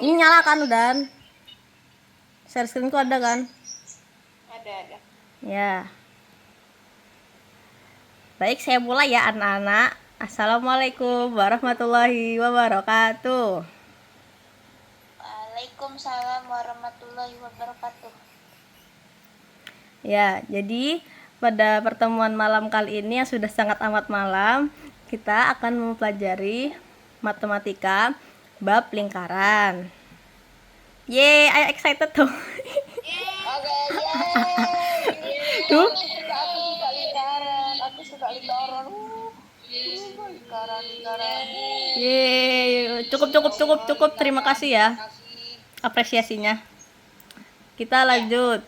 Ini nyalakan udah. Share screen ku ada kan? Ada. Ya. Baik, saya mulai ya anak-anak. Assalamualaikum warahmatullahi wabarakatuh. Waalaikumsalam warahmatullahi wabarakatuh. Ya, jadi pada pertemuan malam kali ini yang sudah sangat amat malam, kita akan mempelajari matematika bab lingkaran. Yeay, ayo excited tuh. Oke, Tuh. Aku suka lingkaran. Lingkaran. Yeay, cukup. Terima kasih ya apresiasinya. Kita lanjut.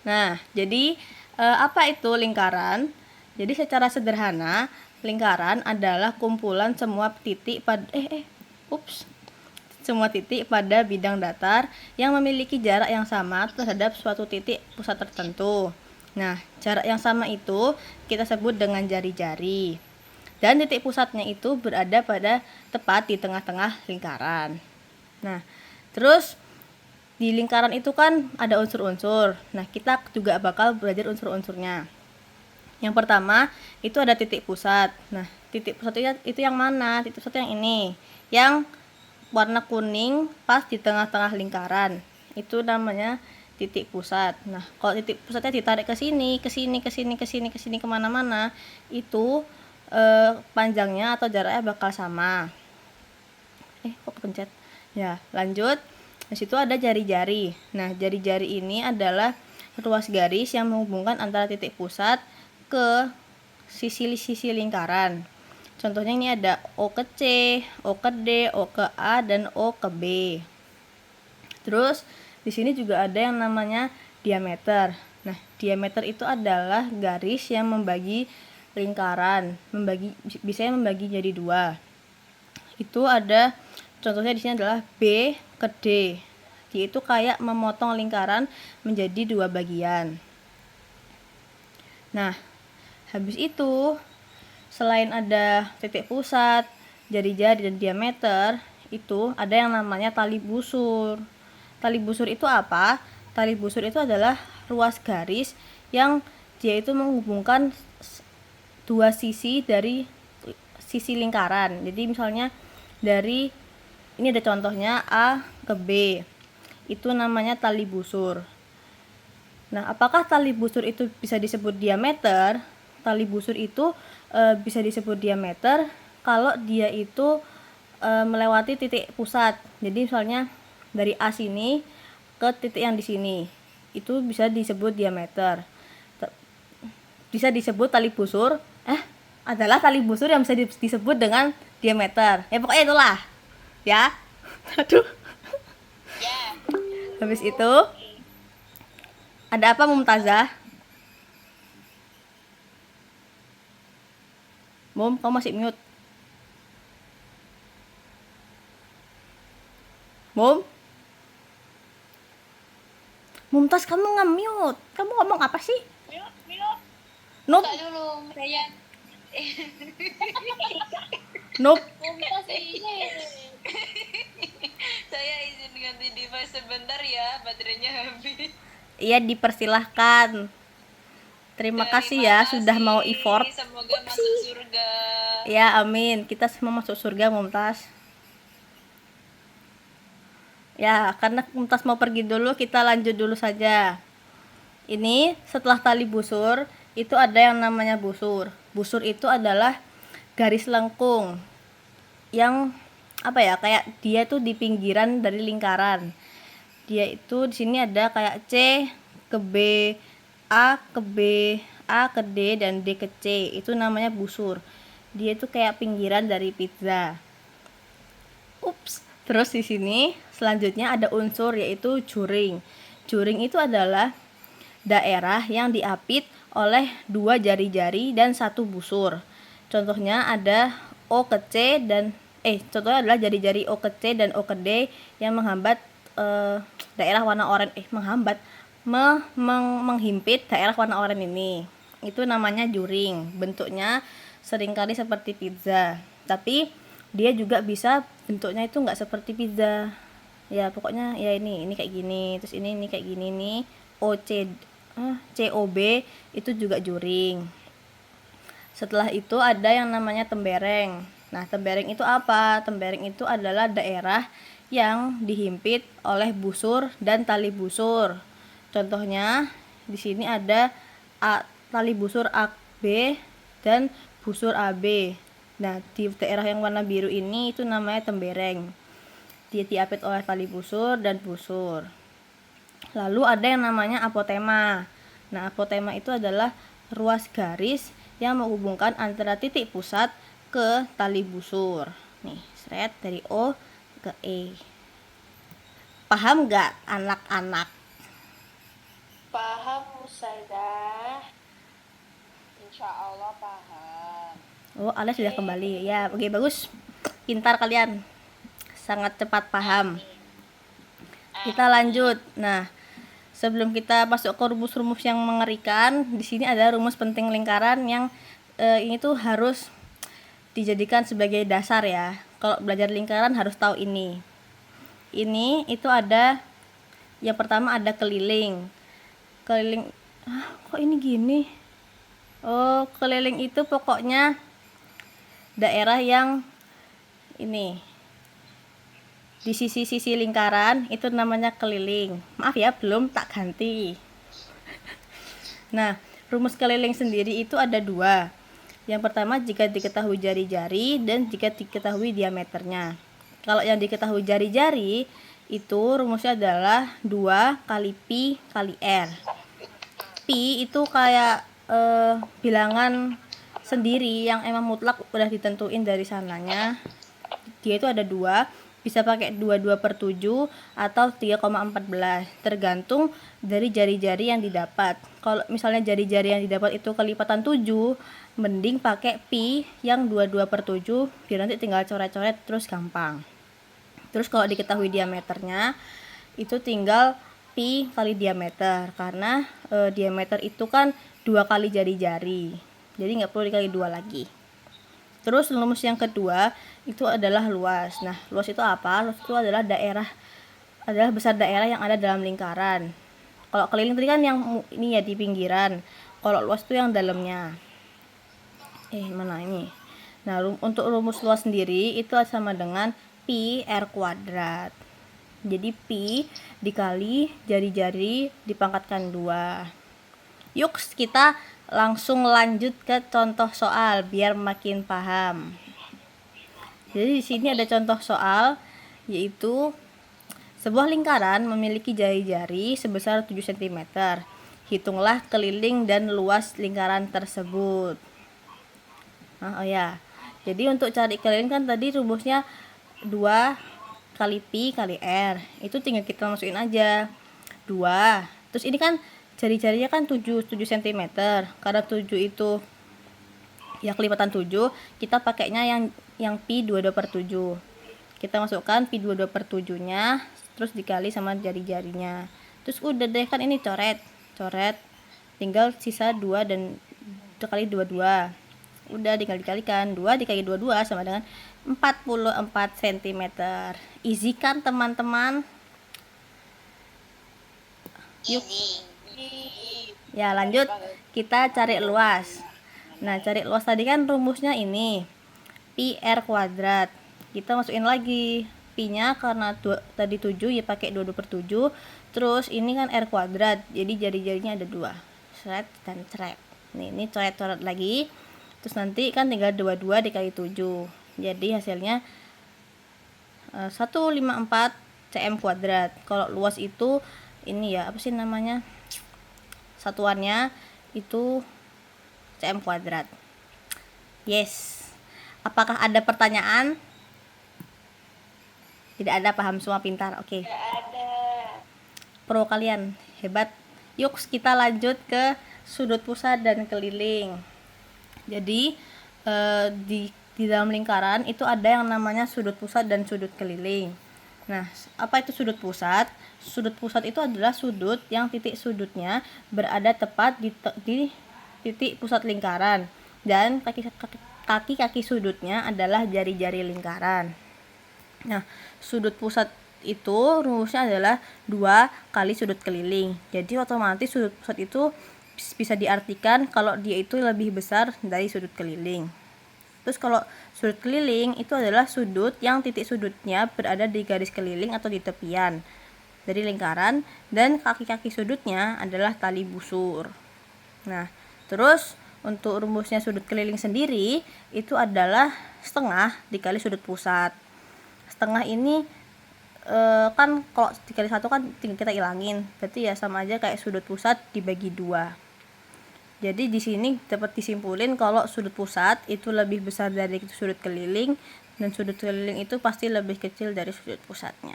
Nah, jadi apa itu lingkaran? Jadi secara sederhana, lingkaran adalah kumpulan semua titik pada semua titik pada bidang datar yang memiliki jarak yang sama terhadap suatu titik pusat tertentu. Nah, jarak yang sama itu kita sebut dengan jari-jari. Dan titik pusatnya itu berada pada tepat di tengah-tengah lingkaran. Nah, terus di lingkaran itu kan ada unsur-unsur. Nah, kita juga bakal belajar unsur-unsurnya. Yang pertama, itu ada titik pusat. Nah, titik pusat itu yang mana? Titik pusat yang ini. Yang warna kuning pas di tengah-tengah lingkaran. Itu namanya titik pusat. Nah, kalau titik pusatnya ditarik ke sini kemana-mana, itu panjangnya atau jaraknya bakal sama. Kok kepencet? Ya, lanjut. Di situ ada jari-jari. Nah, jari-jari ini adalah ruas garis yang menghubungkan antara titik pusat ke sisi-sisi lingkaran. Contohnya ini ada O ke C, O ke D, O ke A, dan O ke B. Terus di sini juga ada yang namanya diameter. Nah, diameter itu adalah garis yang membagi lingkaran, bisa membagi jadi dua. Itu ada contohnya di sini adalah B ke D. Yaitu kayak memotong lingkaran menjadi dua bagian. Nah, habis itu selain ada titik pusat, jari-jari, dan diameter, itu ada yang namanya tali busur. Tali busur itu apa? Tali busur itu adalah ruas garis yang dia itu menghubungkan dua sisi dari sisi lingkaran. Jadi misalnya dari ini ada contohnya A ke B. Itu namanya tali busur. Nah, apakah tali busur itu bisa disebut diameter? Tali busur itu bisa disebut diameter kalau dia itu melewati titik pusat. Jadi misalnya dari A sini ke titik yang di sini, itu bisa disebut diameter. Bisa disebut tali busur adalah tali busur yang bisa disebut dengan diameter. Ya pokoknya itulah. Ya. Aduh. Ya. Habis itu ada apa, Mumtazah? Mum, kamu masih mute. Mumtaz, kamu nge-mute. Kamu ngomong apa sih? Mute. Nope. Buka dulu, Ryan. Nope. Mumtaz ini. Saya izin ganti device sebentar ya, baterainya habis. Iya, dipersilahkan. Terima kasih ya sudah mau effort. Semoga masuk surga. Ya, amin. Kita semua masuk surga, Mumtaz. Ya, karena Mumtaz mau pergi dulu, kita lanjut dulu saja. Ini setelah tali busur, itu ada yang namanya busur. Busur itu adalah garis lengkung yang kayak dia tuh di pinggiran dari lingkaran. Dia itu di sini ada kayak C ke B, A ke B, A ke D, dan D ke C. Itu namanya busur. Dia itu kayak pinggiran dari pizza. Ups. Terus di sini selanjutnya ada unsur yaitu juring. Juring itu adalah daerah yang diapit oleh dua jari-jari dan satu busur. Contohnya ada O ke C dan contohnya adalah jari-jari O ke C dan O ke D yang menghambat daerah warna oranye menghimpit daerah warna oranye ini. Itu namanya juring. Bentuknya seringkali seperti pizza. Tapi dia juga bisa bentuknya itu nggak seperti pizza. Ya pokoknya ya ini kayak gini, terus ini kayak gini nih. COB itu juga juring. Setelah itu ada yang namanya tembereng. Nah, tembereng itu apa? Tembereng itu adalah daerah yang dihimpit oleh busur dan tali busur. Contohnya di sini ada tali busur AB dan busur AB. Nah, di daerah yang warna biru ini itu namanya tembereng. Dia diapit oleh tali busur dan busur. Lalu ada yang namanya apotema. Nah, apotema itu adalah ruas garis yang menghubungkan antara titik pusat ke tali busur. Nih, seret dari O ke E. Paham nggak anak-anak? Paham, Musaidah. Insya Allah paham. Oh, Ales sudah kembali. Ya, oke, bagus. Pintar kalian. Sangat cepat paham. Kita lanjut. Nah, sebelum kita masuk ke rumus-rumus yang mengerikan, di sini ada rumus penting lingkaran yang ini tuh harus dijadikan sebagai dasar ya. Kalau belajar lingkaran harus tahu ini. Ini itu ada yang pertama ada keliling. Keliling kok ini gini? Oh, keliling itu pokoknya daerah yang ini di sisi-sisi lingkaran itu namanya keliling. Maaf ya, belum tak ganti. Nah, rumus keliling sendiri itu ada dua. Yang pertama jika diketahui jari-jari dan jika diketahui diameternya. Kalau yang diketahui jari-jari itu rumusnya adalah 2 kali pi kali r. Pi itu kayak bilangan sendiri yang emang mutlak udah ditentuin dari sananya. Dia itu ada 2, bisa pakai 22/7 atau 3,14 tergantung dari jari-jari yang didapat. Kalau misalnya jari-jari yang didapat itu kelipatan 7, mending pakai pi yang 22/7 biar nanti tinggal coret-coret terus gampang. Terus kalau diketahui diameternya itu tinggal pi kali diameter, karena diameter itu kan 2 kali jari-jari, jadi nggak perlu dikali 2 lagi. Terus rumus yang kedua itu adalah luas. Nah, luas itu apa? Luas itu adalah besar daerah yang ada dalam lingkaran. Kalau keliling tadi kan yang ini ya di pinggiran. Kalau luas itu yang dalamnya. Mana ini? Nah, untuk rumus luas sendiri itu sama dengan pi r kuadrat. Jadi pi dikali jari-jari dipangkatkan 2. Yuk kita langsung lanjut ke contoh soal biar makin paham. Jadi di sini ada contoh soal, yaitu sebuah lingkaran memiliki jari-jari sebesar 7 cm. Hitunglah keliling dan luas lingkaran tersebut. Jadi untuk cari keliling kan tadi rumusnya 2 kali pi kali r. Itu tinggal kita masukin aja 2. Terus ini kan jari-jarinya kan 7 cm. Karena 7 itu ya kelipatan 7, kita pakainya yang pi 22/7. Kita masukkan pi 22/7 nya, terus dikali sama jari-jarinya. Terus udah deh kan ini coret. Tinggal sisa 2 dan dikali 22. Udah dikali-kalikan, 2 dikali 22 sama dengan 44 cm. Easy kan teman-teman? Yuk. Ya, lanjut kita cari luas. Nah, cari luas tadi kan rumusnya ini pi r kuadrat. Kita masukin lagi pi-nya karena tadi 7 ya pakai 22/7. Terus ini kan r kuadrat. Jadi jari-jarinya ada 2. Seret dan seret. Ini coret-coret lagi. Terus nanti kan tinggal 22 dikali 7. Jadi hasilnya 154 cm kuadrat. Kalau luas itu ini ya, apa sih namanya? Satuannya itu cm kuadrat. Yes. Apakah ada pertanyaan? Tidak ada, paham semua, pintar. Oke. Tidak ada. Pro kalian, hebat. Yuk kita lanjut ke sudut pusat dan keliling. Jadi di dalam lingkaran itu ada yang namanya sudut pusat dan sudut keliling. Nah, apa itu sudut pusat? Sudut pusat itu adalah sudut yang titik sudutnya berada tepat di titik pusat lingkaran dan kaki-kaki sudutnya adalah jari-jari lingkaran. Nah, sudut pusat itu rumusnya adalah 2 kali sudut keliling. Jadi otomatis sudut pusat itu bisa diartikan kalau dia itu lebih besar dari sudut keliling. Terus kalau sudut keliling itu adalah sudut yang titik sudutnya berada di garis keliling atau di tepian dari lingkaran, dan kaki-kaki sudutnya adalah tali busur. Nah, terus untuk rumusnya sudut keliling sendiri itu adalah setengah dikali sudut pusat. Setengah ini kan kalau dikali 1 kan tinggal kita ilangin, berarti ya sama aja kayak sudut pusat dibagi 2. Jadi di sini dapat disimpulin kalau sudut pusat itu lebih besar dari sudut keliling, dan sudut keliling itu pasti lebih kecil dari sudut pusatnya.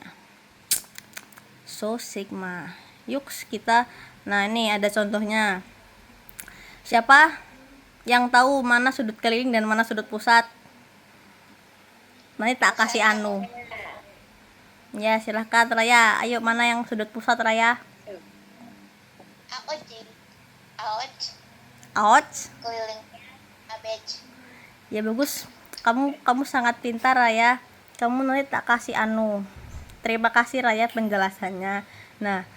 So sigma. Yuk kita, nah ini ada contohnya. Siapa yang tahu mana sudut keliling dan mana sudut pusat? Nanti tak kasih anu. Ya silahkan Raya. Ayo, mana yang sudut pusat Raya? Ouch. Keliling abej. Ya bagus. Kamu sangat pintar Raya. Kamu nanti tak kasih anu. Terima kasih Raya penjelasannya. Nah,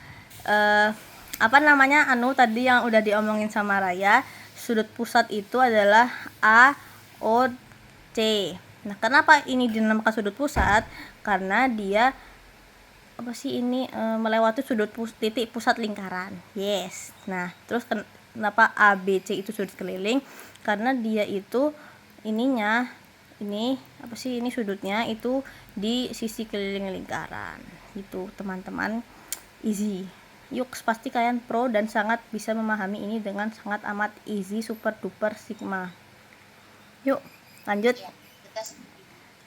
apa namanya anu tadi yang udah diomongin sama Raya? Sudut pusat itu adalah A, O, C. Nah, kenapa ini dinamakan sudut pusat? Karena dia melewati titik pusat lingkaran. Yes. Nah, terus kenapa A, B, C itu sudut keliling? Karena dia itu ini sudutnya itu di sisi keliling lingkaran. Gitu, teman-teman. Easy. Yuk, pasti kalian pro dan sangat bisa memahami ini dengan sangat amat easy, super duper sigma. Yuk, lanjut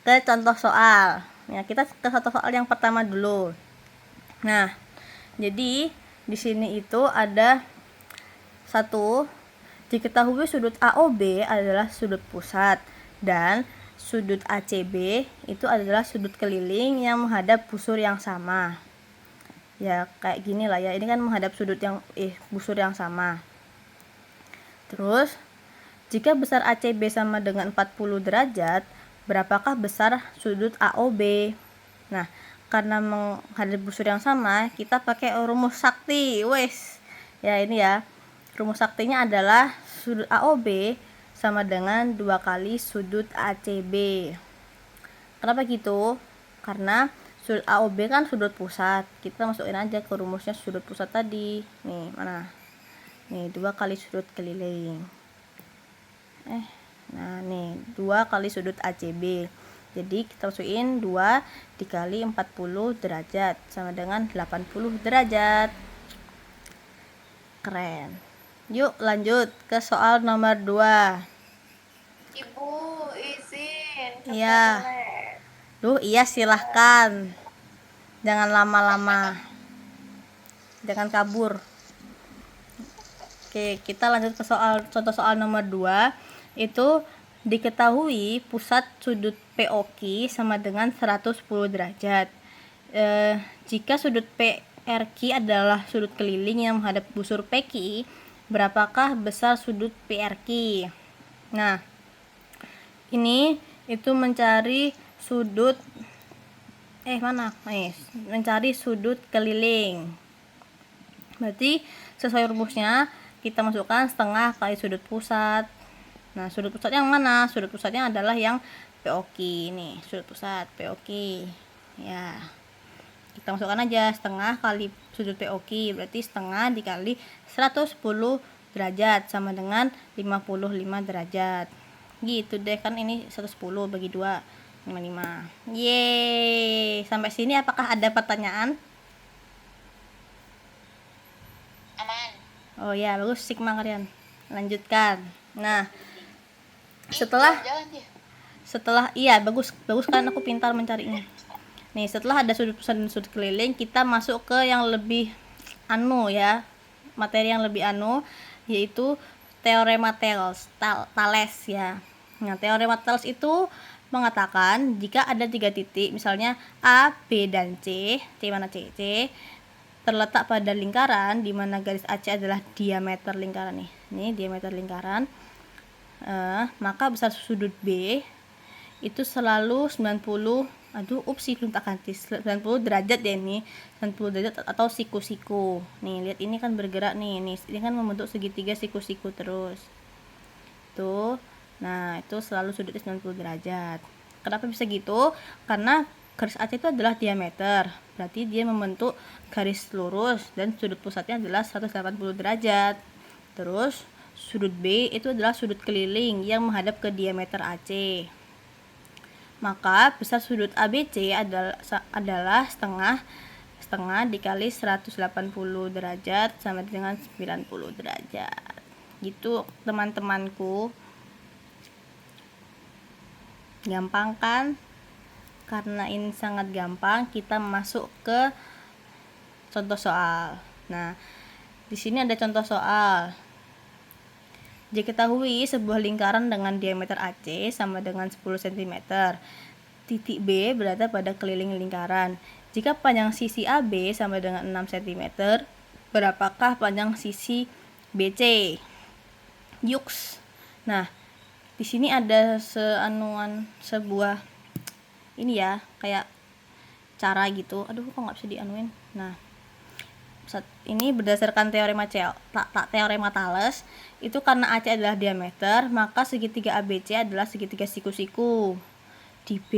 ke contoh soal. Ya, kita ke contoh soal yang pertama dulu. Nah, jadi di sini itu ada satu, diketahui sudut AOB adalah sudut pusat dan sudut ACB itu adalah sudut keliling yang menghadap busur yang sama. Ya kayak gini lah ya, ini kan menghadap busur yang sama. Terus jika besar ACB sama dengan 40 derajat, berapakah besar sudut AOB? Nah, karena menghadap busur yang sama, kita pakai rumus sakti. Wes. Ya ini ya. Rumus saktinya adalah sudut AOB sama dengan 2 kali sudut ACB. Kenapa gitu? Karena sudut AOB kan sudut pusat. Kita masukin aja ke rumusnya sudut pusat tadi. Nih, mana? Nih, 2 kali sudut keliling. Nah, nih, 2 kali sudut ACB. Jadi, kita masukin 2 dikali 40 derajat sama dengan 80 derajat. Keren. Yuk lanjut ke soal nomor 2. Ibu, izin. Iya. Iya silahkan. Jangan lama-lama. Jangan kabur. Oke, kita lanjut ke contoh soal nomor 2. Itu diketahui pusat sudut POQ sama dengan 110 derajat. Jika sudut PRQ adalah sudut keliling yang menghadap busur PQ, berapakah besar sudut PRQ? Nah, ini itu mencari sudut mencari sudut keliling. Berarti sesuai rumusnya kita masukkan setengah kali sudut pusat. Nah, sudut pusat yang mana? Sudut pusatnya adalah yang POQ nih, sudut pusat POQ. Ya. Kita masukkan aja setengah kali sudut POQ, berarti setengah dikali 110 derajat sama dengan 55 derajat. Gitu deh, kan ini 110 bagi 2, 55. Yeay. Sampai sini apakah ada pertanyaan? Aman. Oh ya, bagus sigma kalian. Lanjutkan. Nah, setelah iya bagus kan, aku pintar mencarinya. Nih, setelah ada sudut pusat dan sudut keliling, kita masuk ke yang lebih materi yang lebih yaitu teorema Thales ya. Nah, teorema Thales itu mengatakan jika ada 3 titik, misalnya A, B, dan C mana C terletak pada lingkaran di mana garis AC adalah diameter lingkaran nih. Ini diameter lingkaran. maka besar sudut B itu selalu 90, upsi belum tak ganti, 90 derajat ya ini, 90 derajat atau siku-siku. Nih, lihat ini kan bergerak nih, ini kan membentuk segitiga siku-siku terus. Tuh. Nah, itu selalu sudutnya 90 derajat. Kenapa bisa gitu? Karena garis AC itu adalah diameter. Berarti dia membentuk garis lurus dan sudut pusatnya adalah 180 derajat. Terus sudut B itu adalah sudut keliling yang menghadap ke diameter AC. Maka besar sudut ABC adalah setengah dikali 180 derajat sama dengan 90 derajat. Gitu teman-temanku. Gampang kan? Karena ini sangat gampang, kita masuk ke contoh soal. Nah, di sini ada contoh soal. Diketahui sebuah lingkaran dengan diameter AC sama dengan 10 cm. Titik B berada pada keliling lingkaran. Jika panjang sisi AB sama dengan 6 cm, berapakah panjang sisi BC? Yuks. Nah, di sini ada sebuah ini ya, kayak cara gitu. Aduh, kok nggak bisa dianuin. Nah, ini berdasarkan teorema Thales, itu karena AC adalah diameter, maka segitiga ABC adalah segitiga siku-siku di B,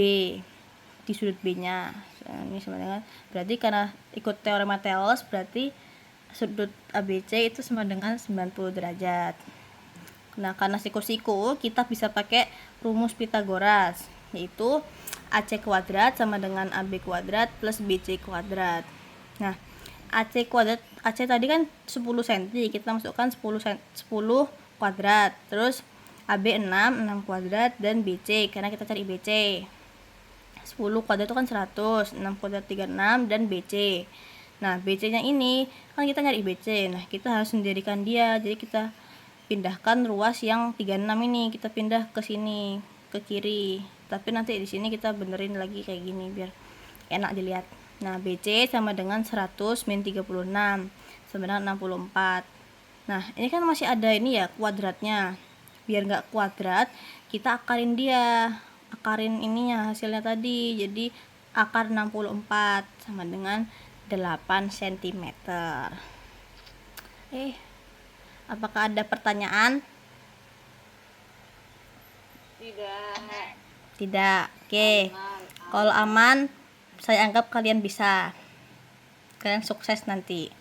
di sudut B-nya. Ini sama dengan, berarti karena ikut teorema Thales, berarti sudut ABC itu sama dengan 90 derajat. Nah, karena siku-siku, kita bisa pakai rumus Pythagoras, yaitu AC kuadrat sama dengan AB kuadrat plus BC kuadrat. Nah, AC tadi kan 10 cm, kita masukkan 10 kuadrat, terus AB 6 kuadrat, dan BC, karena kita cari BC. 10 kuadrat itu kan 100, 6 kuadrat 36, dan BC. Nah, BC nya ini, kan kita nyari BC, nah kita harus mendirikan dia, jadi kita pindahkan ruas yang 36 ini, kita pindah ke sini, ke kiri, tapi nanti di sini kita benerin lagi kayak gini, biar enak dilihat. Nah, BC sama dengan 100 min 36 sama dengan 64. Nah, ini kan masih ada ini ya, kuadratnya. Biar nggak kuadrat, kita akarin dia. Akarin ininya hasilnya tadi. Jadi, akar 64 sama dengan 8 cm. Apakah ada pertanyaan? Tidak. Oke. Kalau aman, saya anggap kalian bisa. Kalian sukses nanti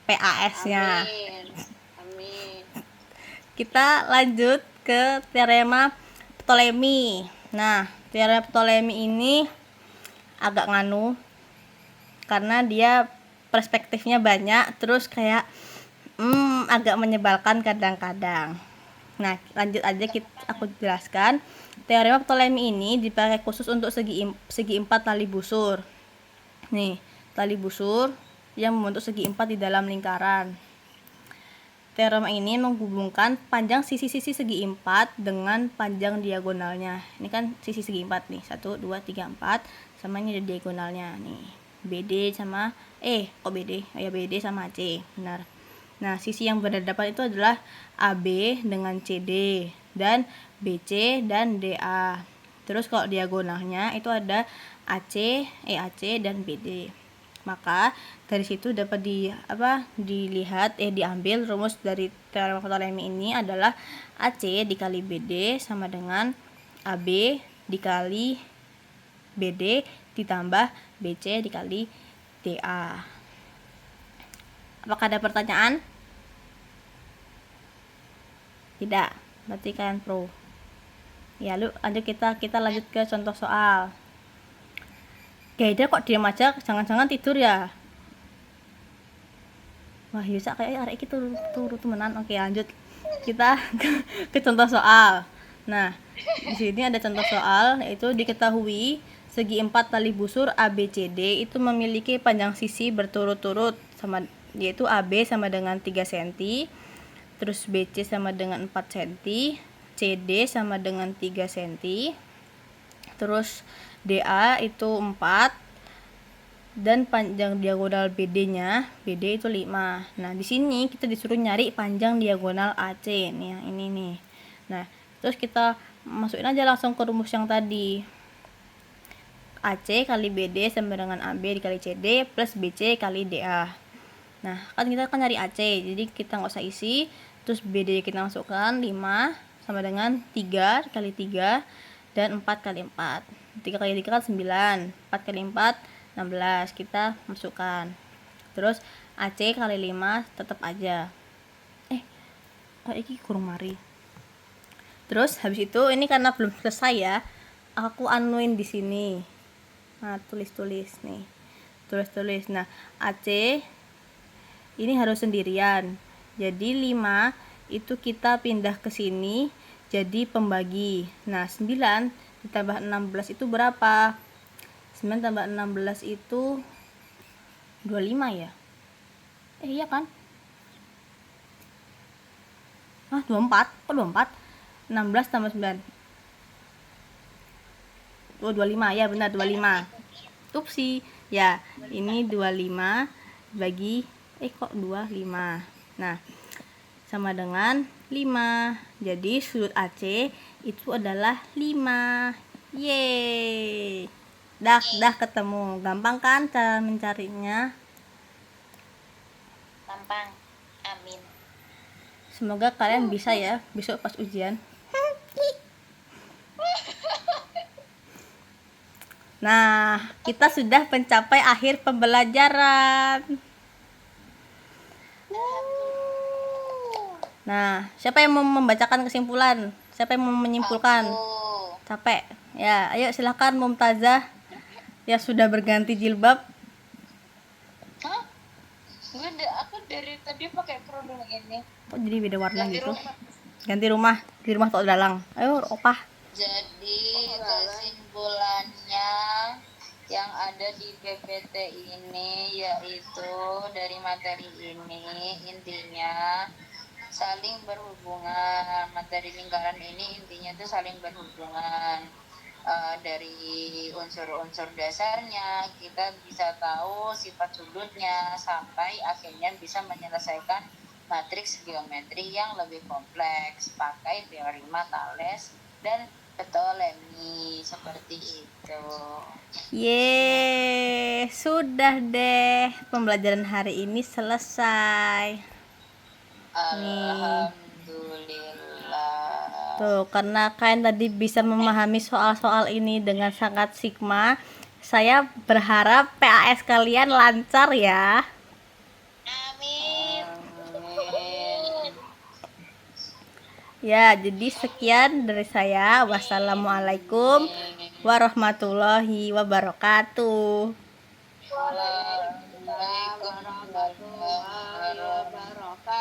PAS-nya. Amin. Kita lanjut ke teorema Ptolemy. Nah, teorema Ptolemy ini agak nganu karena dia perspektifnya banyak, terus kayak agak menyebalkan kadang-kadang. Nah, lanjut aja aku jelaskan. Teorema Ptolemy ini dipakai khusus untuk segi 4 tali busur. Nih, tali busur yang membentuk segi 4 di dalam lingkaran. Teorema ini menghubungkan panjang sisi-sisi segi 4 dengan panjang diagonalnya. Ini kan sisi segi 4 nih. 1, 2, 3, 4. Sama ini ada diagonalnya nih. BD sama BD? Ya, BD sama AC. Benar. Nah, sisi yang berhadapan itu adalah AB dengan CD dan BC dan DA. Terus kalau diagonalnya itu ada AC dan BD. Maka dari situ dapat diambil rumus dari teorema Ptolemy ini adalah AC dikali BD sama dengan AB dikali BD ditambah BC dikali DA. Apakah ada pertanyaan? Tidak. Berarti kalian pro. Ya, lanjut kita lanjut ke contoh soal. Gaida kok diam aja, jangan-jangan tidur ya. Wah, Yusa kayak arek iki turu temenan. Oke, lanjut. Kita ke contoh soal. Nah, di sini ada contoh soal, yaitu diketahui segi 4 tali busur ABCD itu memiliki panjang sisi berturut-turut yaitu AB sama dengan 3 cm, terus BC sama dengan 4 cm, CD sama dengan 3 cm, terus DA itu 4, dan panjang diagonal BD itu 5. Nah, di sini kita disuruh nyari panjang diagonal AC nih, yang ini nih. Nah, Terus kita masukin aja langsung ke rumus yang tadi. AC kali BD sama dengan AB dikali CD plus BC kali DA. Nah, kan kita kan nyari AC, jadi kita nggak usah isi. Terus BD kita masukkan 5 sama dengan 3 kali 3 dan 4 kali 4. 3 kali 3 kan 9, 4 kali 4 16 kita masukkan. Terus AC kali 5 tetap aja. Iki kurang mari. Terus habis itu ini karena belum selesai ya, aku anuin di sini. Nah, tulis nih. Tulis. Nah, AC ini harus sendirian. Jadi 5 itu kita pindah ke sini jadi pembagi. Nah, 9 ditambah 16 itu berapa? 9 tambah 16 itu 25 ya? Iya kan? 24. Kok 24? 16 tambah 9. 25 ya, benar 25. Upsi. Ya, ini 25 bagi kok 25. Nah, sama dengan 5. Jadi sudut AC itu adalah 5. Yeay. Dah ketemu. Gampang kan cara mencarinya? Gampang. Amin. Semoga kalian bisa ya besok pas ujian. Nah, kita sudah mencapai akhir pembelajaran. Nah, siapa yang mau membacakan kesimpulan? Siapa yang mau menyimpulkan? Aku. Capek. Ya, ayo silahkan Mumtazah yang sudah berganti jilbab. Hah? Aku dari tadi pakai kerudung ini. Kok jadi beda warna Ganti gitu? rumah. Ganti rumah. Di rumah Tok Dalang. Ayo, opah. Jadi kesimpulannya yang ada di PPT ini yaitu dari materi ini intinya saling berhubungan. Materi lingkaran ini intinya itu saling berhubungan. Dari unsur-unsur dasarnya kita bisa tahu sifat sudutnya sampai akhirnya bisa menyelesaikan matriks geometri yang lebih kompleks pakai teorema Thales dan Ptolemy seperti itu. Yeay, sudah deh. Pembelajaran hari ini selesai. Alhamdulillah. Tuh, karena kalian tadi bisa memahami soal-soal ini dengan sangat sigma, saya berharap PAS kalian lancar ya. Amin. Amin. Ya, jadi sekian dari saya. Wassalamualaikum warahmatullahi wabarakatuh. Waalaikumsalam warahmatullahi wabarakatuh.